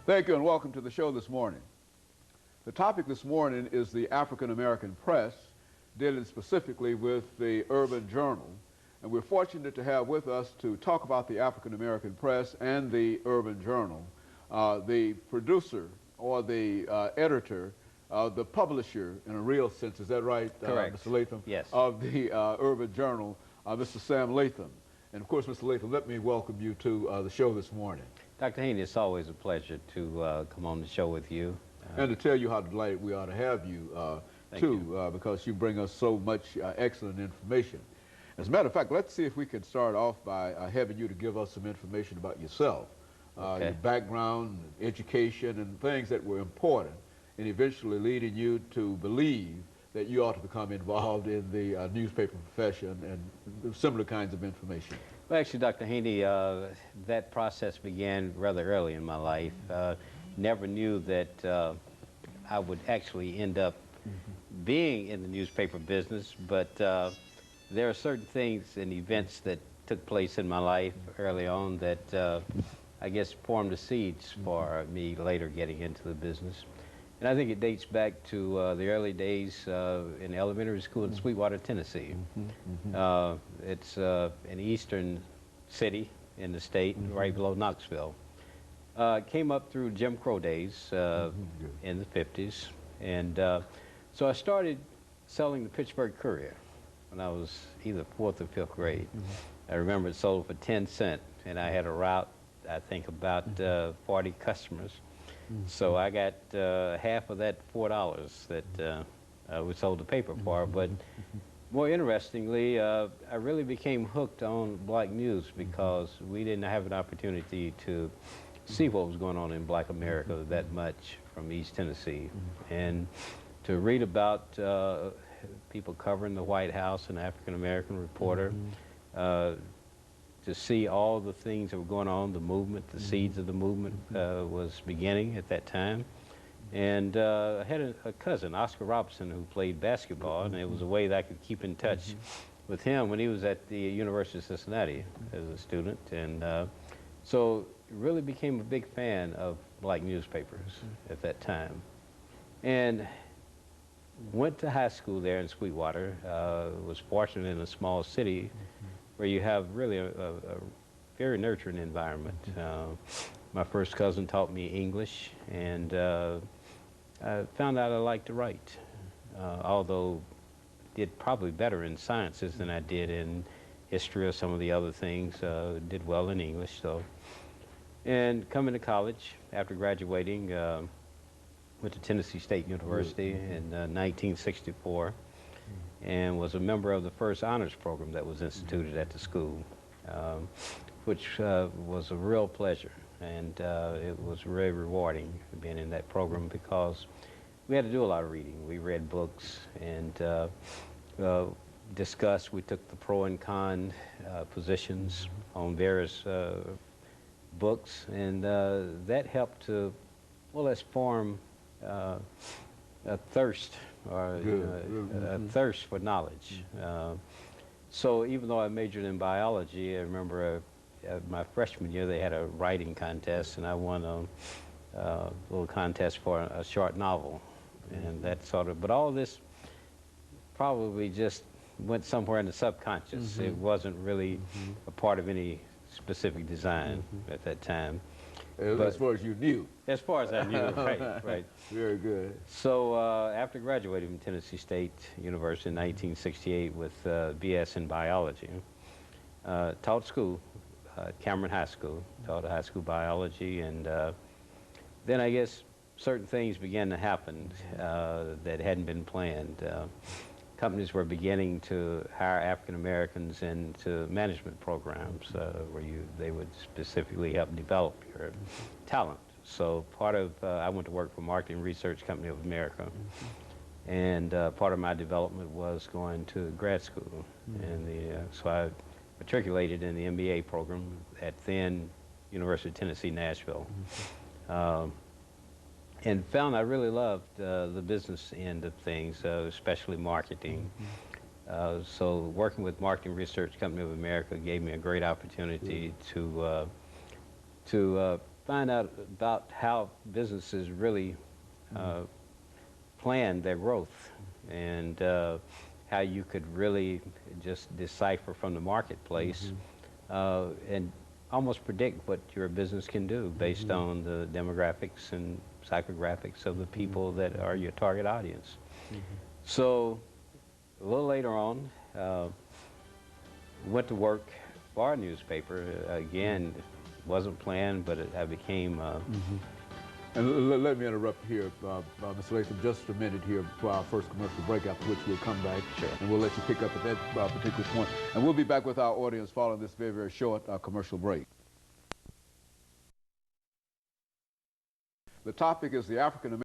Thank you and welcome to the show this morning. The topic this morning is the African American press, dealing specifically with the Urban Journal. And we're fortunate to have with us to talk about the African American press and the Urban Journal, the producer or the editor, the publisher in a real sense, is that right, Correct. Mr. Latham? Yes. Of the Urban Journal, Mr. Sam Latham. And of course, Mr. Latham, let me welcome you to the show this morning. Dr. Haney, it's always a pleasure to come on the show with you. And to tell you how delighted we are to have you, because you bring us so much excellent information. As a matter of fact, let's see if we can start off by having you to give us some information about yourself, your background, education, and things that were important, and eventually leading you to believe that you ought to become involved in the newspaper profession and similar kinds of information. Well, actually, Dr. Haney, that process began rather early in my life. Never knew that I would actually end up being in the newspaper business, but there are certain things and events that took place in my life early on that I guess formed the seeds for me later getting into the business. And I think it dates back to the early days in elementary school in Sweetwater, Tennessee. It's an eastern city in the state, right below Knoxville. Came up through Jim Crow days in the 50s. And so I started selling the Pittsburgh Courier when I was either 4th or 5th grade. I remember it sold for 10 cents, and I had a route, I think, about 40 customers. So I got half of that $4 that we sold the paper for. But more interestingly, I really became hooked on black news because we didn't have an opportunity to see what was going on in black America that much from East Tennessee. And to read about people covering the White House, an African-American reporter, to see all the things that were going on, the movement, the seeds of the movement was beginning at that time. And I had a cousin, Oscar Robinson, who played basketball, and it was a way that I could keep in touch with him when he was at the University of Cincinnati as a student. And so really became a big fan of black newspapers at that time. And went to high school there in Sweetwater. Was fortunate in a small city where you have really a very nurturing environment. My first cousin taught me English, and I found out I liked to write, although did probably better in sciences than I did in history or some of the other things. Did well in English, though. And coming to college, after graduating, went to Tennessee State University in 1964. And was a member of the first honors program that was instituted at the school, which was a real pleasure. And it was very rewarding being in that program because we had to do a lot of reading. We read books and discussed. We took the pro and con positions on various books, and that helped to, well, let's form a thirst or a thirst for knowledge. So even though I majored in biology, I remember my freshman year they had a writing contest, and I won a little contest for a short novel. And that sort of, but all this probably just went somewhere in the subconscious. It wasn't really a part of any specific design at that time. As far as you knew. As far as I knew, right. Very good. So after graduating from Tennessee State University in 1968 with BS in biology, taught school at Cameron High School, taught high school biology, and then I guess certain things began to happen that hadn't been planned. Companies were beginning to hire African Americans into management programs where they would specifically help develop your talent. So part of, I went to work for Marketing Research Company of America, and part of my development was going to grad school. And so I matriculated in the MBA program at then University of Tennessee, Nashville. And found I really loved the business end of things, especially marketing. So working with Marketing Research Company of America gave me a great opportunity to find out about how businesses really plan their growth, and how you could really just decipher from the marketplace and almost predict what your business can do based on the demographics and psychographics of the people that are your target audience. So a little later on, went to work for a newspaper. Again, wasn't planned, but I became And let me interrupt here, Mr. Latham, just a minute here for our first commercial break, after which we'll come back. Sure. And we'll let you pick up at that particular point. And we'll be back with our audience following this very, very short commercial break. The topic is the African American